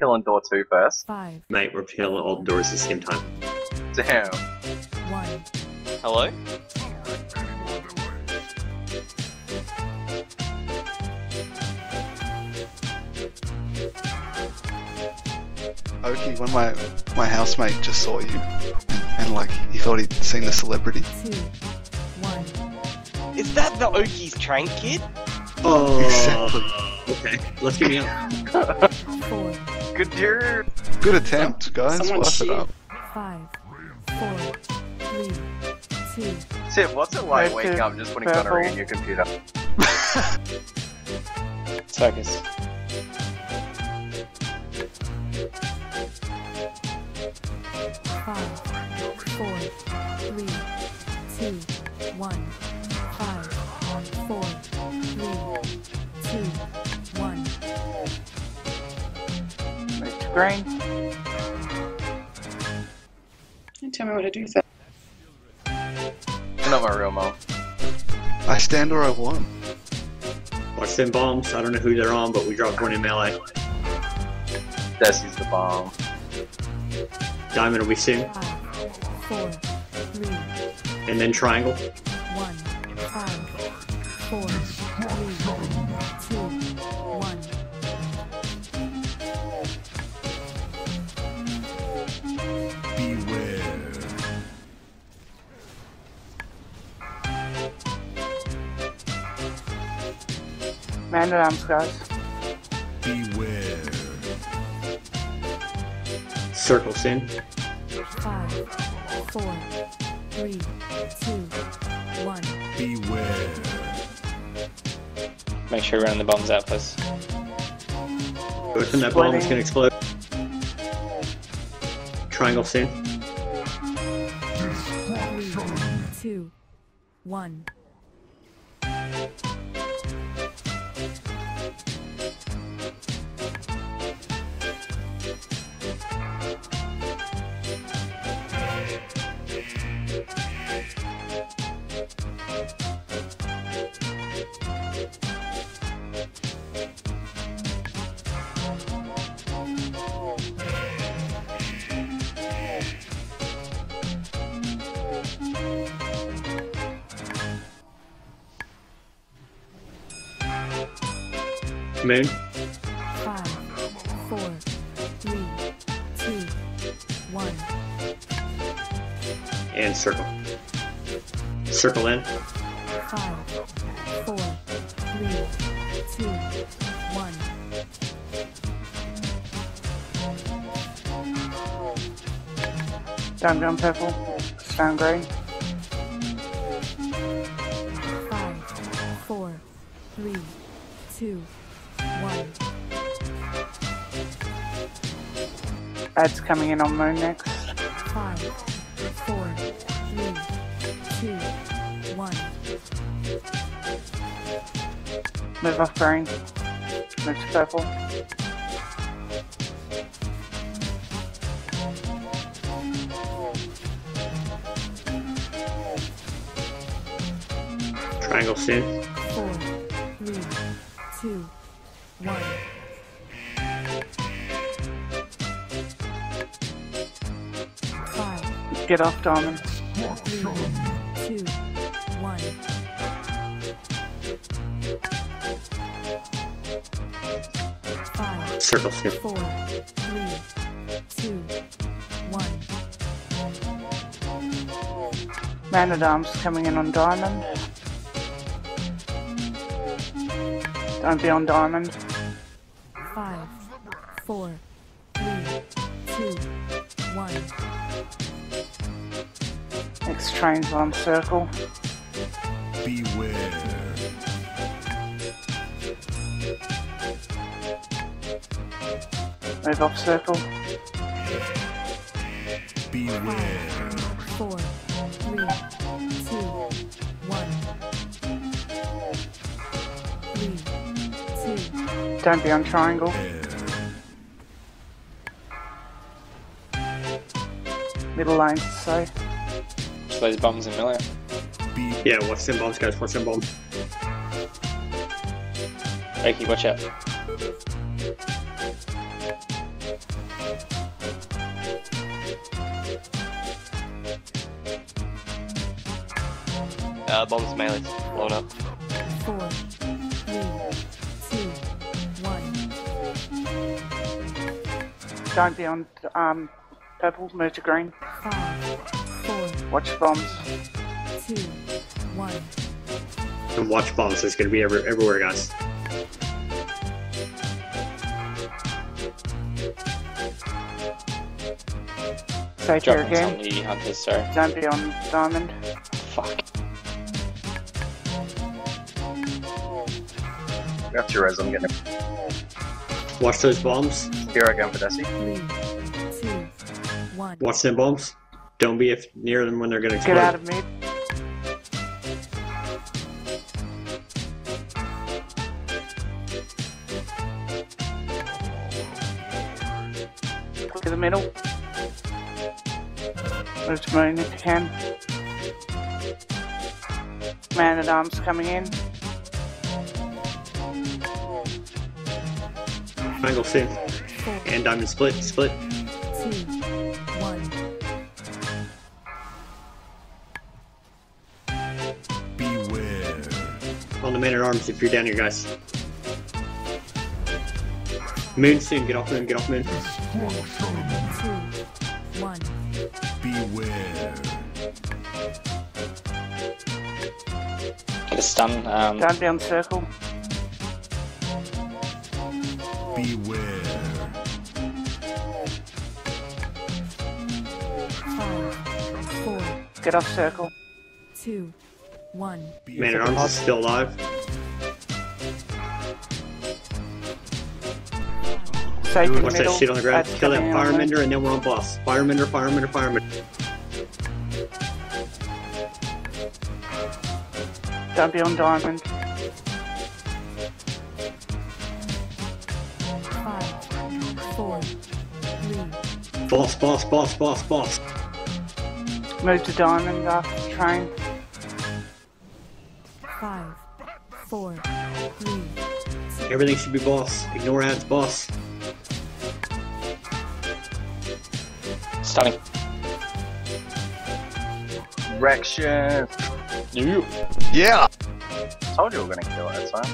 killing door 2 first. 5, Mate, we're killing all the doors at the same time. Damn. 1. Hello? Oki, when my housemate just saw you, and like he thought he'd seen the celebrity. 2, 1. Is that the Oki's Trank kid? Oh, Exactly. okay. Let's get me out. 4, Good dude. Good attempt, guys. Someone Worth it cheat. up. 5, 4, 3, 2. Sid, what's it like Go waking to up just putting gonorrhea in your computer? Focus. 5, 4, 3, 2, 1. 5, 4, 3, 2, 1. Move to green. Don't tell me what to do with that. Not my real mom. I stand where I want. Watch them bombs. I don't know who they're on, but we dropped one in melee. Desi's the bomb. Diamond will be soon. 5, 4, 3, And then triangle. 1. 5, 4, 3, 2, 1. Man at arms, guys. Circle sin. 5, 4, 3, 2, 1. Make sure you run the bombs out, please. Open that bomb, it's gonna explode. Triangle sin. 3, 2, 1. Moon. 5, 4, 3, 2, 1. And circle. Circle in. 5, 4, 3, 2, 1. Don't be on purple. Stay on green. 5, 4, 3, 2, 1. Ad's coming in on moon next. 5, 4, 3, 2, 1. Move off green. Move to purple. Triangle sin. 4, 3, 2, 1. Get off diamond. 3, 2, 1. Five, Circle sin. 4, 3, 2, 1. Man at arms coming in on diamond. Don't be on diamond. 5, 4, 3, 2, 1. Next train's on circle. Move off circle. 4, 3, 2, 1. 3, 2. Don't be on triangle. Middle lane's safe. Watch those bombs in melee. Yeah, watch them bombs, guys. Watch them bombs. Oki, watch out. Bombs melee. Blown up. 4, 3, 2, 1. Don't be on purple, move to green. 5, 4, Watch the bombs. 2, 1. And watch bombs. It's gonna be everywhere, guys. Safe here Dropping on again. the hunters, sorry. Don't be on diamond. Fuck. Got your res, I'm getting it. Watch those bombs. Here again for Desi. 3, 2, 1. Watch them bombs. Don't be near them when they're gonna explode. Get out of mid. To the middle. Move to moon if you can. Man at arms coming in. Triangle soon. 4, And diamond split. 2, 1. Beware. On the man at arms if you're down here, guys. Moon soon. Get off moon. Get off moon. 3, 2, 1. Beware. Get a stun. Don't be on circle. Beware. 5, 4, Get off circle. 2, 1. Man at arms is still alive. Safe in the Watch middle. that shit on the ground. That's Kill that coming in on moon. firemender and then we're on boss. Firemender, firemender, firemender. Don't be on diamond. 5, 4, 3, Boss, boss, boss, boss, boss. Move to diamond after the train. 5, 4, 3, Everything should be boss. Ignore ads, boss. Stunning. Direction. You. Yeah! Told you we were gonna kill it, that's fine.